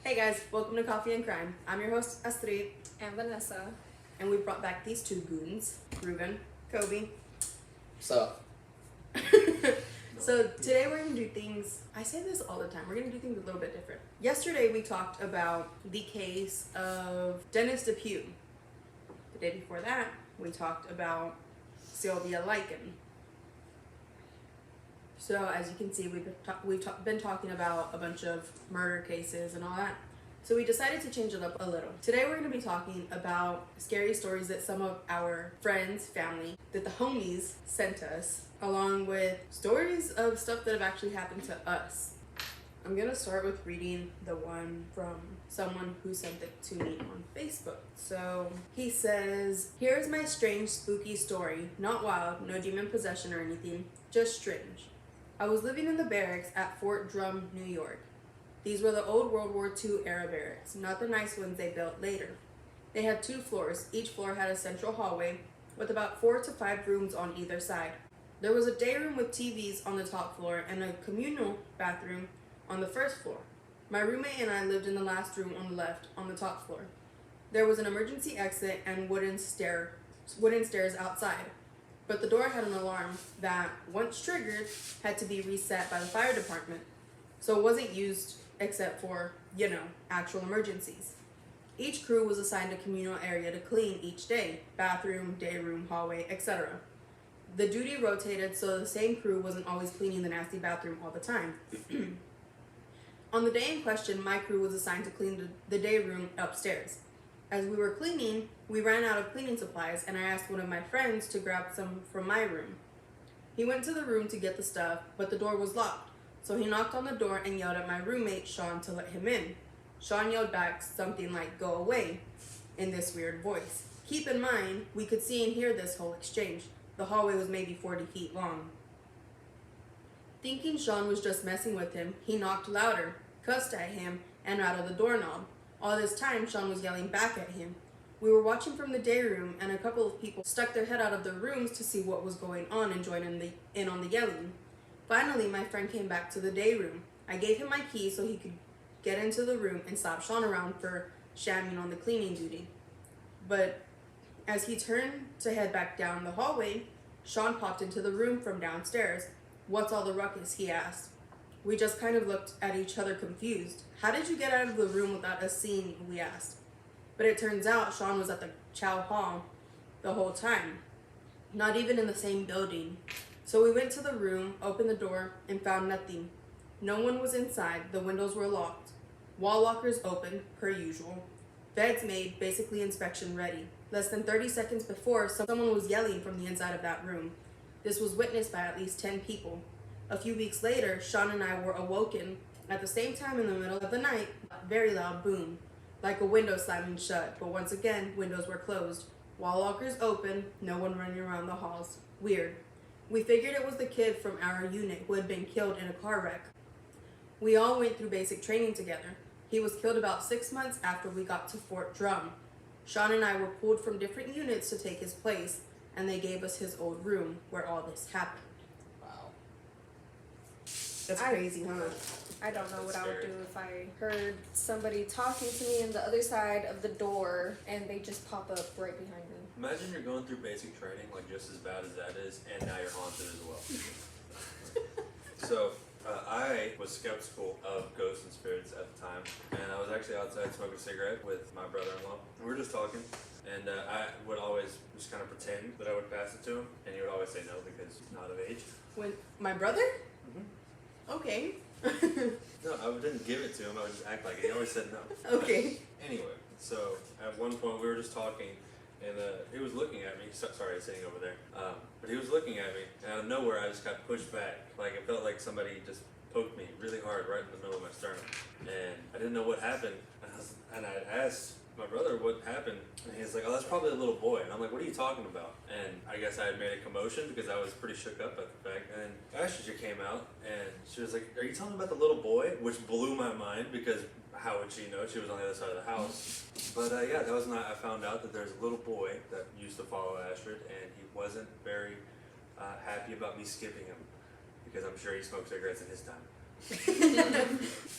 Hey guys, welcome to Coffee and Crime. I'm your host, Astrid, And Vanessa. and we brought back these two goons, Ruben Coby. So, So today we're gonna do things, I say this all the time, we're gonna do things a little bit different. Yesterday we talked about the case of Dennis Depew. The day before that, we talked about Sylvia Lycan. So as you can see, we've been talking about a bunch of murder cases and all that. So we decided to change it up a little. Today we're going to be talking about scary stories that some of our friends, family, that the homies sent us, along with stories of stuff that have actually happened to us. I'm going to start with reading the one from someone who sent it to me on Facebook. So he says, "Here's my strange, spooky story. Not wild, no demon possession or anything, just strange. I was living in the barracks at Fort Drum, New York. These were the old World War II era barracks, not the nice ones they built later. They had 2 floors. Each floor had a central hallway with about 4 to 5 rooms on either side. There was a day room with TVs on the top floor and a communal bathroom on the first floor. My roommate and I lived in the last room on the left on the top floor. There was an emergency exit and wooden stairs outside. But the door had an alarm that, once triggered, had to be reset by the fire department. So it wasn't used except for, actual emergencies. Each crew was assigned a communal area to clean each day, bathroom, day room, hallway, etc. The duty rotated so the same crew wasn't always cleaning the nasty bathroom all the time. On the day in question, my crew was assigned to clean the day room upstairs. As we were cleaning, we ran out of cleaning supplies, and I asked one of my friends to grab some from my room. He went to the room to get the stuff, but the door was locked, so he knocked on the door and yelled at my roommate, Sean, to let him in. Sean yelled back something like, "Go away," in this weird voice. Keep in mind, we could see and hear this whole exchange. The hallway was maybe 40 feet long. Thinking Sean was just messing with him, he knocked louder, cussed at him, and rattled the doorknob. All this time, Sean was yelling back at him. We were watching from the day room, and a couple of people stuck their head out of their rooms to see what was going on and join in on the yelling. Finally, my friend came back to the day room. I gave him my key so he could get into the room and stop Sean around for shamming on the cleaning duty. But as he turned to head back down the hallway, Sean popped into the room from downstairs. "What's all the ruckus?" he asked. We just kind of looked at each other confused. "How did you get out of the room without us seeing?" we asked. But it turns out Sean was at the chow hall the whole time, not even in the same building. So we went to the room, opened the door, and found nothing. No one was inside. The windows were locked. Wall lockers open, per usual. Beds made, basically inspection ready. Less than 30 seconds before, someone was yelling from the inside of that room. This was witnessed by at least 10 people. A few weeks later, Sean and I were awoken at the same time in the middle of the night, a very loud boom, like a window slamming shut, but once again, windows were closed. Wall lockers open, no one running around the halls. Weird. We figured it was the kid from our unit who had been killed in a car wreck. We all went through basic training together. He was killed about 6 months after we got to Fort Drum. Sean and I were pulled from different units to take his place, and they gave us his old room where all this happened. wow. That's crazy, huh? I don't know what I would Scary. do if I heard somebody talking to me on the other side of the door and they just pop up right behind me. Imagine you're going through basic training, like just as bad as that is, and now you're haunted as well. So, I was skeptical of ghosts and spirits at the time, and I was actually outside smoking a cigarette with my brother-in-law. We were just talking, and I would always just kind of pretend that I would pass it to him, and he would always say no because he's not of age. When my brother? Mm-hmm. Okay. No, I didn't give it to him, I would just act like it. He always said no. Okay. Anyway, so at one point we were just talking, and he was looking at me. Sorry, he's sitting over there. But he was looking at me, and out of nowhere, I just got pushed back. Like it felt like somebody just poked me really hard right in the middle of my sternum, and I didn't know what happened. And I asked my brother what happened, and he's like, "Oh, that's probably a little boy." And I'm like, "What are you talking about?" And I guess I had made a commotion because I was pretty shook up at the fact. And Astrid came out, and she was like, "Are you talking about the little boy?" Which blew my mind because how would she know? She was on the other side of the house. But yeah, that was when I found out that there's a little boy that used to follow Astrid, and he wasn't very happy about me skipping him because I'm sure he smoked cigarettes in his time.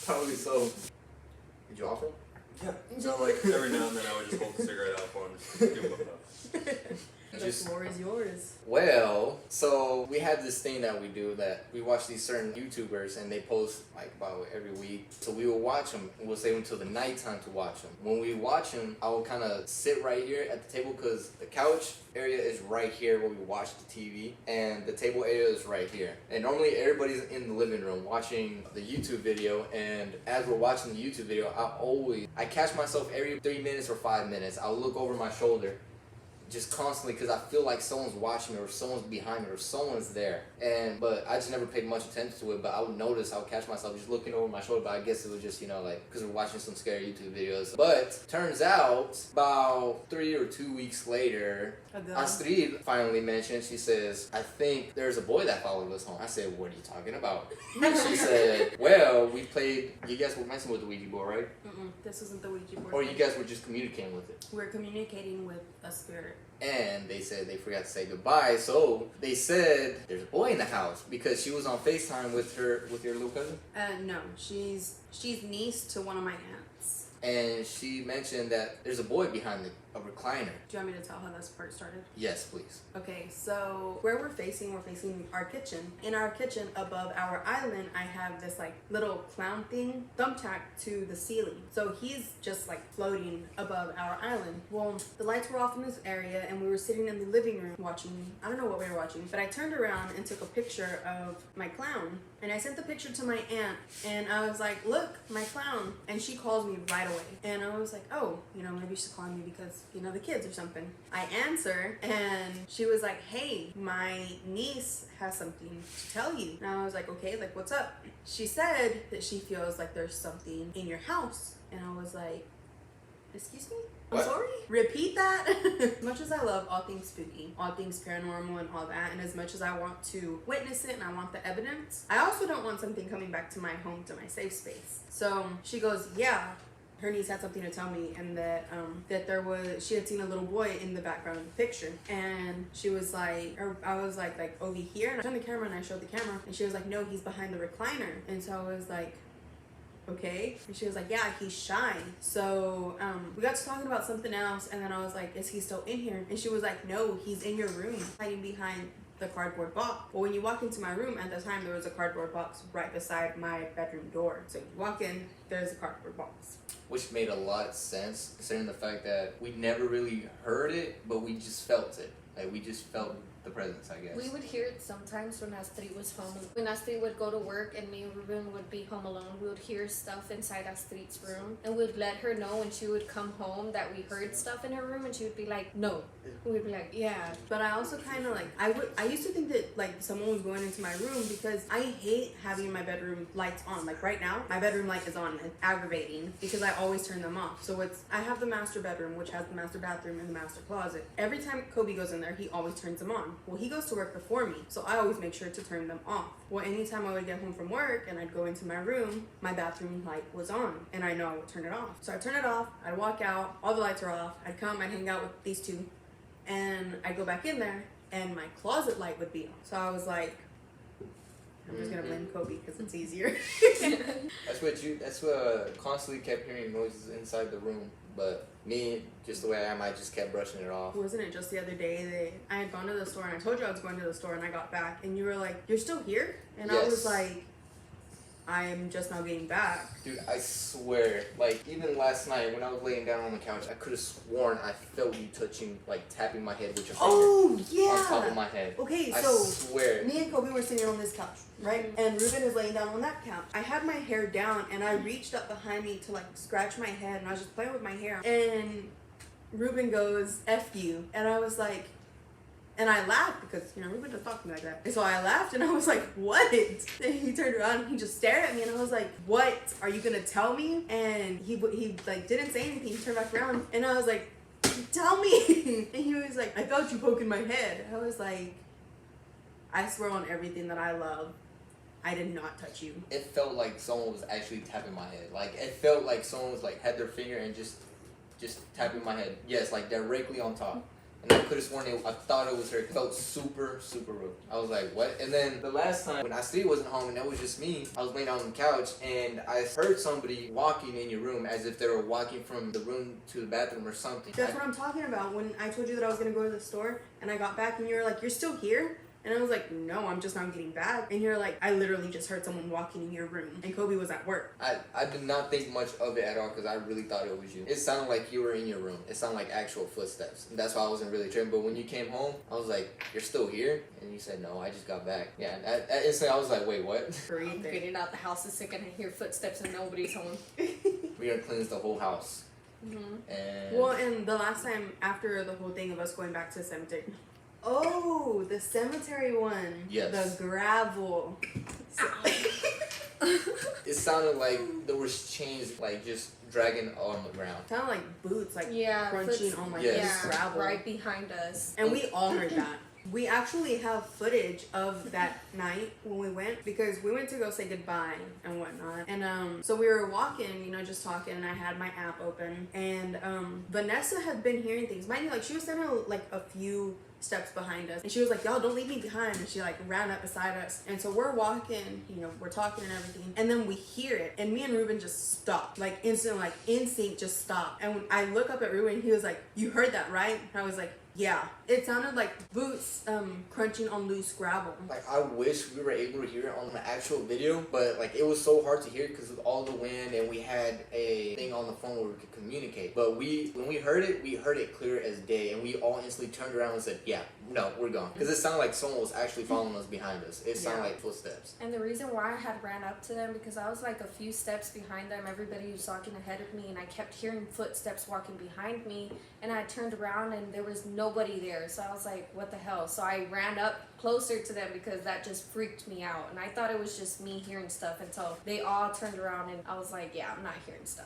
Probably so. Did you offer? Yeah. So like every now and then I would just hold the cigarette out for him, just give him a puff. The floor is yours. Well, so we have this thing that we do that we watch these certain YouTubers and they post like about every week. So we will watch them and we'll save them till the nighttime to watch them. When we watch them, I will kind of sit right here at the table because the couch area is right here where we watch the TV and the table area is right here. And normally everybody's in the living room watching the YouTube video, and as we're watching the YouTube video, I catch myself every 3 minutes or 5 minutes. I'll look over my shoulder just constantly because I feel like someone's watching me or someone's behind me or someone's there. But I just never paid much attention to it, but I would notice, I would catch myself just looking over my shoulder, but I guess it was just, like, because we're watching some scary YouTube videos. But turns out, about 3 or 2 weeks later, Astrid finally mentioned, she says, I think there's a boy that followed us home. I said, what are you talking about? She said, well, you guys were messing with the Ouija board, right? This isn't the Ouija board. Or you guys were just communicating with it? We're communicating with a spirit. And they said they forgot to say goodbye, so they said there's a boy in the house because she was on FaceTime with your little cousin. No, she's niece to one of my aunts. And she mentioned that there's a boy behind a recliner. Do you want me to tell how this part started? Yes, please. Okay, so where we're facing our kitchen. In our kitchen, above our island, I have this like little clown thing thumbtacked to the ceiling. So he's just like floating above our island. Well, the lights were off in this area and we were sitting in the living room watching, I don't know what we were watching, but I turned around and took a picture of my clown. And I sent the picture to my aunt and I was like, look, my clown. And she calls me right away. And I was like, oh, maybe she's calling me because, the kids or something. I answer and she was like, hey, my niece has something to tell you. And I was like, okay, like what's up? She said that she feels like there's something in your house. And I was like, excuse me? I'm What? sorry? Repeat that? As much as I love all things spooky, all things paranormal and all that, and as much as I want to witness it and I want the evidence, I also don't want something coming back to my home, to my safe space. So she goes, yeah, her niece had something to tell me, and that she had seen a little boy in the background of the picture, and she was like, or I was like over here, and I turned the camera and I showed the camera, and she was like, no, he's behind the recliner. And so I was like, okay. And she was like, yeah, he's shy. So we got to talking about something else, and then I was like, is he still in here? And she was like, no, he's in your room, hiding behind the cardboard box. Well, when you walk into my room, at the time there was a cardboard box right beside my bedroom door. So you walk in, there's a cardboard box. Which made a lot of sense considering the fact that we never really heard it, but we just felt it. Like we just felt the presence, I guess. We would hear it sometimes when Astrid was home. When Astrid would go to work and me and Ruben would be home alone, we would hear stuff inside Astrid's room. And we'd let her know when she would come home that we heard stuff in her room, and she would be like, no. And we'd be like, yeah. But I also kind of like, I used to think that like someone was going into my room because I hate having my bedroom lights on. Like right now, my bedroom light is on. It's aggravating because I always turn them off. So I have the master bedroom, which has the master bathroom and the master closet. Every time Coby goes in there, he always turns them on. Well, he goes to work before me, so I always make sure to turn them off. Well, anytime I would get home from work and I'd go into my room, my bathroom light was on, and I know I would turn it off. So I'd turn it off, I'd walk out, all the lights are off, I'd come, I'd hang out with these two, and I'd go back in there, and my closet light would be on. So I was like, I'm just gonna blame Coby because it's easier. That's what constantly kept hearing noises inside the room. But me, just the way I am, I just kept brushing it off. Wasn't it just the other day that I had gone to the store and I told you I was going to the store and I got back and you were like, you're still here? And Yes. I was like, I'm just now getting back. Dude, I swear, like, even last night when I was laying down on the couch, I could have sworn I felt you tapping my head with your finger Oh, yeah. on top of my head. Okay, I so swear. me and Coby were sitting on this couch, right? And Ruben is laying down on that couch. I had my hair down and I reached up behind me to like scratch my head and I was just playing with my hair. And Ruben goes, F you. And I was like, and I laughed because, Ruben doesn't talk to me like that. And so I laughed and I was like, what? And he turned around and he just stared at me and I was like, what? Are you going to tell me? And he like didn't say anything. He turned back around and I was like, tell me. And he was like, I felt you poking my head. I was like, I swear on everything that I love, I did not touch you. It felt like someone was actually tapping my head. Like, it felt like someone was like had their finger and just tapping my head. Yes, like directly on top. and I could have sworn I thought it was her. It felt super, super rude. I was like, what? And then the last time when Astrid wasn't home and it was just me, I was laying on the couch and I heard somebody walking in your room as if they were walking from the room to the bathroom or something. That's what I'm talking about. When I told you that I was gonna go to the store and I got back and you were like, you're still here? And I was like, no, I'm just not getting back. And you're like, I literally just heard someone walking in your room. And Coby was at work. I did not think much of it at all because I really thought it was you. It sounded like you were in your room. It sounded like actual footsteps. And that's why I wasn't really tripping. But when you came home, I was like, you're still here? And you said, no, I just got back. Yeah, at instantly I was like, wait, what? I'm getting out the house the second I hear footsteps and nobody's home. We're going to cleanse the whole house. And Well, and the last time after the whole thing of us going back to the cemetery. Oh, the cemetery one. Yes. The gravel. it sounded like there was chains like just dragging on the ground. Sounded like boots, like Yeah, crunching on like Yes. this gravel. right behind us. And we all heard that. We actually have footage of that night when we went because we went to go say goodbye and whatnot. And so we were walking, you know, just talking, and I had my app open. And Vanessa had been hearing things. Mind you, like she was standing like a few steps behind us, and she was like, y'all don't leave me behind, and she like ran up beside us. And so we're walking, you know, we're talking and everything, and then we hear it, and me and Ruben just stopped, like instant, like instinct just stopped. And when I look up at Ruben, he was like, you heard that, right? And I was like, yeah. It sounded like boots crunching on loose gravel. Like I wish we were able to hear it on the actual video, but like it was so hard to hear because of all the wind, and we had a thing on the phone where we could communicate. But when we heard it clear as day, and we all instantly turned around and said, yeah, no, we're gone. Because it sounded like someone was actually following us behind us. It sounded like footsteps. And the reason why I had ran up to them because I was like a few steps behind them. Everybody was walking ahead of me, and I kept hearing footsteps walking behind me. And I turned around and there was nobody there. So I was like, what the hell? So I ran up closer to them because that just freaked me out. And I thought it was just me hearing stuff until they all turned around, and I was like, yeah, I'm not hearing stuff.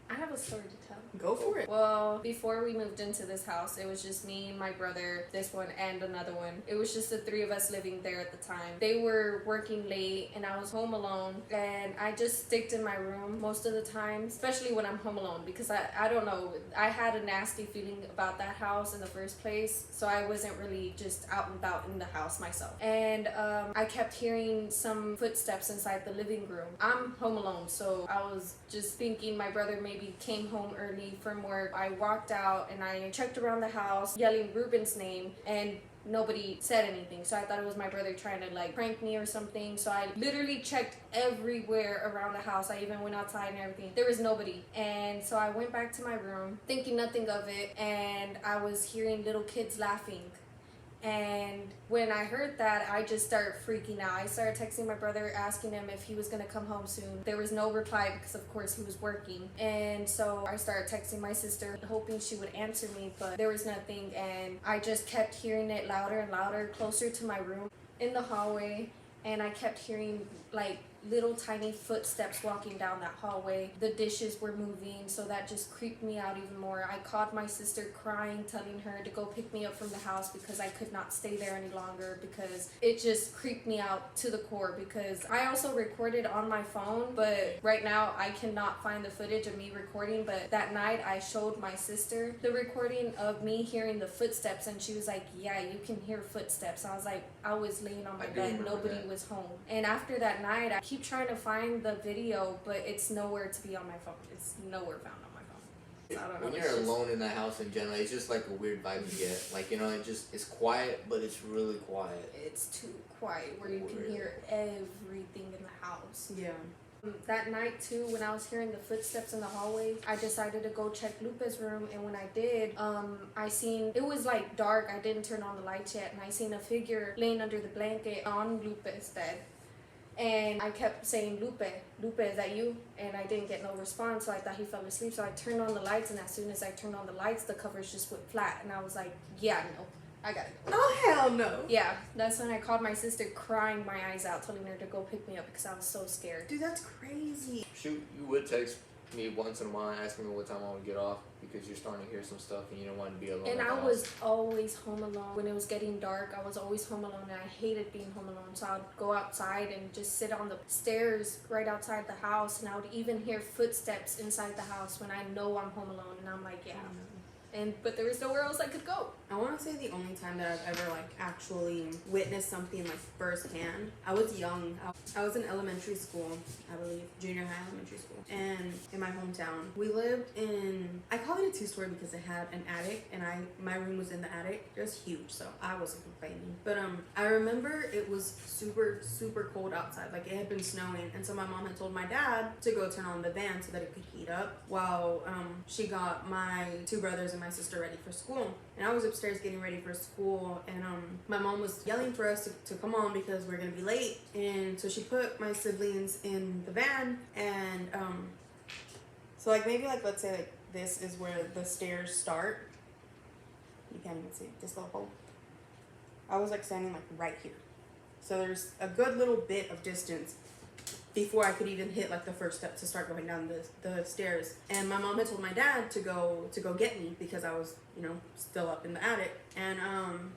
I have a story to tell. Go for it. Well, before we moved into this house, it was just me, my brother, this one, and another one. It was just the three of us living there at the time. They were working late, and I was home alone, and I just sticked in my room most of the time, especially when I'm home alone, because I don't know, I had a nasty feeling about that house in the first place, so I wasn't really just out and about in the house myself. And I kept hearing some footsteps inside the living room. I'm home alone, so I was just thinking my brother maybe came home early from work. I walked out and I checked around the house yelling Ruben's name, and nobody said anything, so I thought it was my brother trying to like prank me or something. So I literally checked everywhere around the house. I even went outside and everything. There was nobody. And so I went back to my room thinking nothing of it, and I was hearing little kids laughing. And when I heard that, I just started freaking out. I started texting my brother, asking him if he was going to come home soon. There was no reply because, of course, he was working. And so I started texting my sister, hoping she would answer me, but there was nothing. And I just kept hearing it louder and louder, closer to my room in the hallway. And I kept hearing, like, little tiny footsteps walking down that hallway. The dishes were moving, so that just creeped me out even more. I called my sister crying, telling her to go pick me up from the house because I could not stay there any longer, because it just creeped me out to the core. Because I also recorded on my phone, but right now I cannot find the footage of me recording. But that night I showed my sister the recording of me hearing the footsteps, and she was like, yeah, you can hear footsteps. I was like, I was laying on my bed, nobody was home. And after that night, I keep trying to find the video, but it's nowhere to be on my phone. It's nowhere found on my phone. So I don't know. When you're alone in the house in general, it's just like a weird vibe you get. Like, you know, it's quiet, but it's really quiet. It's too quiet where you can hear everything in the house. Yeah. That night too, when I was hearing the footsteps in the hallway, I decided to go check Lupe's room, and when I did, I seen, it was like dark, I didn't turn on the lights yet, and I seen a figure laying under the blanket on Lupe's bed. And I kept saying, Lupe, is that you? And I didn't get no response, so I thought he fell asleep. So I turned on the lights, and as soon as I turned on the lights, the covers just went flat. And I was like, yeah, no, I gotta go. Oh, hell no. Yeah, that's when I called my sister, crying my eyes out, telling her to go pick me up because I was so scared. Dude, that's crazy. Shoot, you would text me once in a while asking me what time I would get off because you're starting to hear some stuff and you don't want to be alone. And at the I house. was always home alone. When it was getting dark, I was always home alone, and I hated being home alone. So I would go outside and just sit on the stairs right outside the house, and I would even hear footsteps inside the house when I know I'm home alone. And I'm like, yeah, But there was nowhere else I could go. I want to say the only time that I've ever like actually witnessed something like firsthand. I was young. I was in elementary school, I believe, junior high elementary school, and in my hometown, we lived in. I call it a two-story because it had an attic, and my room was in the attic. It was huge, so I wasn't complaining. But I remember it was super cold outside. Like it had been snowing, and so my mom had told my dad to go turn on the fan so that it could heat up while she got my two brothers and my sister ready for school. And I was upstairs getting ready for school, and my mom was yelling for us to come on because we're gonna be late. And so she put my siblings in the van, and so like maybe like let's say like this is where the stairs start. You can't even see this little hole. I was like standing like right here, so there's a good little bit of distance before I could even hit like the first step to start going down the stairs. And my mom had told my dad to go get me because I was, you know, still up in the attic. And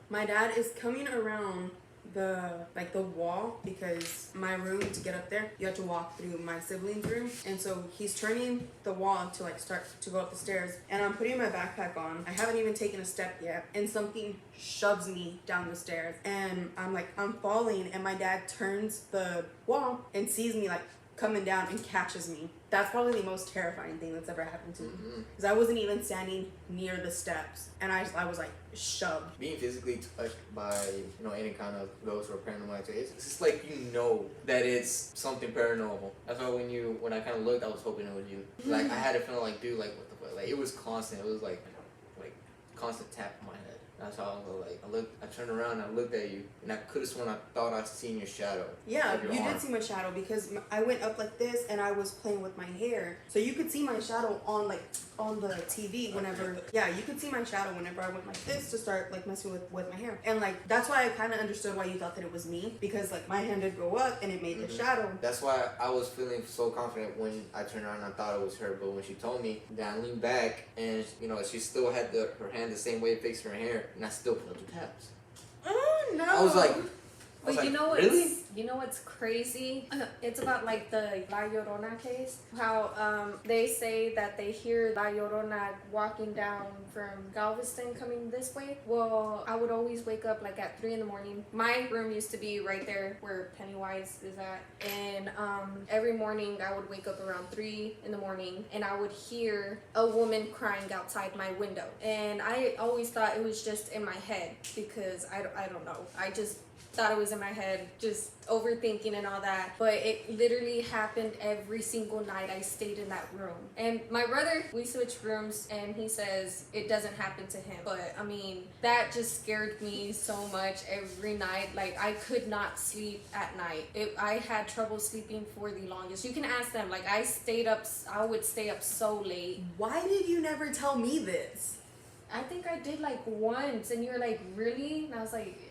my dad is coming around the wall, because my room, to get up there you have to walk through my siblings' room, and so he's turning the wall to like start to go up the stairs, and I'm putting my backpack on. I haven't even taken a step yet, and something shoves me down the stairs, and I'm falling, and my dad turns the wall and sees me like coming down and catches me. That's probably the most terrifying thing that's ever happened to me, because I wasn't even standing near the steps, and I was like shoved. Being physically touched by, you know, any kind of ghost or paranormal activity, it's just like, you know that it's something paranormal. That's why when I kind of looked, I was hoping it was you. Like I had a feeling like, dude, like what the fuck? Like it was constant. It was like constant tap on my head. That's how I was I turned around and I looked at you, and I could have sworn I thought I seen your shadow. Yeah, Like your you arm. did see my shadow, because I went up like this and I was playing with my hair. So you could see my shadow on the TV whenever, yeah, you could see my shadow whenever I went like this to start like messing with my hair. And like, that's why I kind of understood why you thought that it was me, because like my hand did go up and it made the shadow. That's why I was feeling so confident when I turned around and I thought it was her. But when she told me, then I leaned back, and you know, she still had her hand the same way fixing her hair, and I still felt the taps. Oh no. I was like, But you know what's really? you know what's crazy? It's about like the La Llorona case. How they say that they hear La Llorona walking down from Galveston coming this way. Well, I would always wake up like at 3 a.m. My room used to be right there where Pennywise is at, and every morning I would wake up around 3 a.m. and I would hear a woman crying outside my window, and I always thought it was just in my head, because I don't know, I just thought it was in my head, just overthinking and all that. But it literally happened every single night I stayed in that room. And my brother, we switched rooms, and he says it doesn't happen to him. But I mean, that just scared me so much every night. Like I could not sleep at night. I had trouble sleeping for the longest. You can ask them. Like I would stay up so late. Why did you never tell me this? I think I did like once, and you're like, really? And I was like,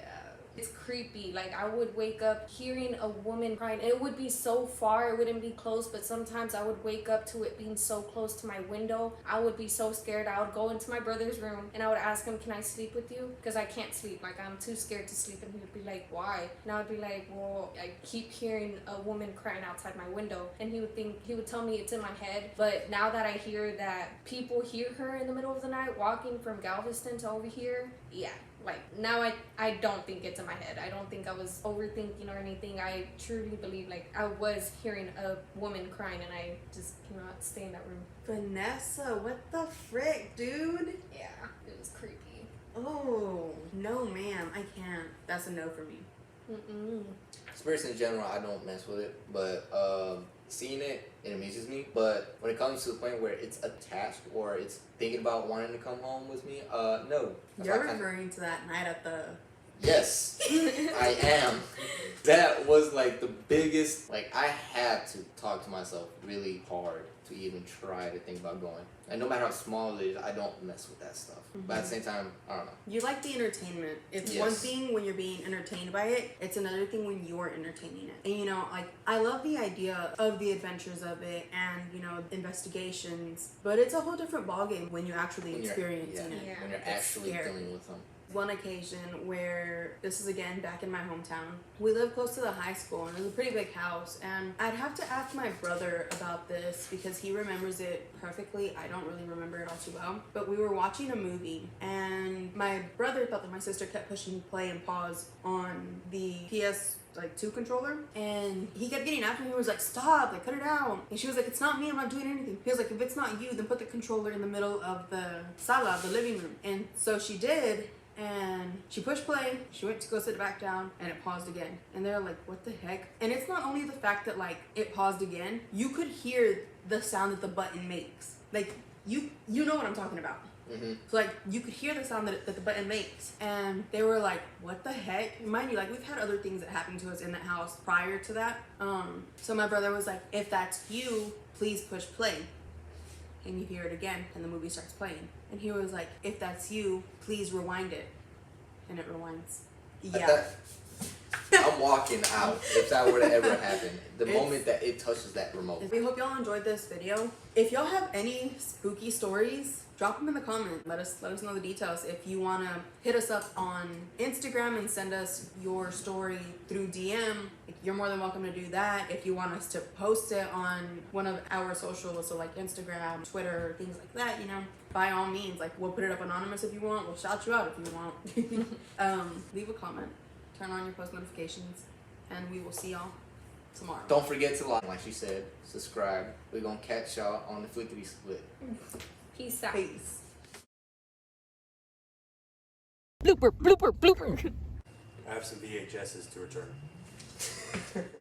it's creepy. Like I would wake up hearing a woman crying. It would be so far, it wouldn't be close, but sometimes I would wake up to it being so close to my window. I would be so scared. I would go into my brother's room and I would ask him, can I sleep with you? Because I can't sleep. Like I'm too scared to sleep. And he would be like, why? And I would be like, well, I keep hearing a woman crying outside my window. And he would tell me it's in my head. But now that I hear that people hear her in the middle of the night walking from Galveston to over here, yeah. Like now I don't think it's in my head. I don't think I was overthinking or anything. I truly believe like I was hearing a woman crying, and I just cannot stay in that room. Vanessa, what the frick, dude? Yeah, it was creepy. Oh, no ma'am, I can't. That's a no for me. Spirits in general, I don't mess with it, but seeing it amuses me. But when it comes to the point where it's attached or it's thinking about wanting to come home with me, no. You're referring to that night at the... Yes, I am. That was like the biggest, like I had to talk to myself really hard to even try to think about going. And no matter how small it is, I don't mess with that stuff. But at the same time, I don't know. You like the entertainment. It's one thing when you're being entertained by it. It's another thing when you're entertaining it. And you know, like, I love the idea of the adventures of it and, you know, investigations. But it's a whole different ballgame when you're actually experiencing it. When you're actually dealing with them. one occasion where this is again back in my hometown. We live close to the high school and it was a pretty big house, and I'd have to ask my brother about this because he remembers it perfectly. I don't really remember it all too well. But we were watching a movie and my brother thought that my sister kept pushing play and pause on the PS2 controller, and he kept getting after me. He was like, stop, like cut it out. And she was like, it's not me, I'm not doing anything. He was like, if it's not you, then put the controller in the middle of the sala, the living room. And so she did, and she pushed play, she went to go sit back down, and it paused again. And they're like, what the heck? And it's not only the fact that like it paused again, you could hear the sound that the button makes. Like you know what I'm talking about. Mm-hmm. So like you could hear the sound that the button makes, and they were like, what the heck? Mind you, like we've had other things that happened to us in that house prior to that. So my brother was like, if that's you, please push play. And you hear it again, and the movie starts playing. And he was like, if that's you, please rewind it. And it rewinds. Yeah. I'm walking out if that were to ever happen. The moment that it touches that remote. We hope y'all enjoyed this video. If y'all have any spooky stories, drop them in the comments. Let us know the details. If you want to hit us up on Instagram and send us your story through DM, you're more than welcome to do that. If you want us to post it on one of our socials, so like Instagram, Twitter, things like that, you know, by all means, like we'll put it up anonymous if you want. We'll shout you out if you want. Leave a comment. Turn on your post notifications, and we will see y'all tomorrow. Don't forget to like she said, subscribe. We're gonna catch y'all on the Flickety Split. Peace out. Peace. Blooper, blooper, blooper. I have some VHSs to return.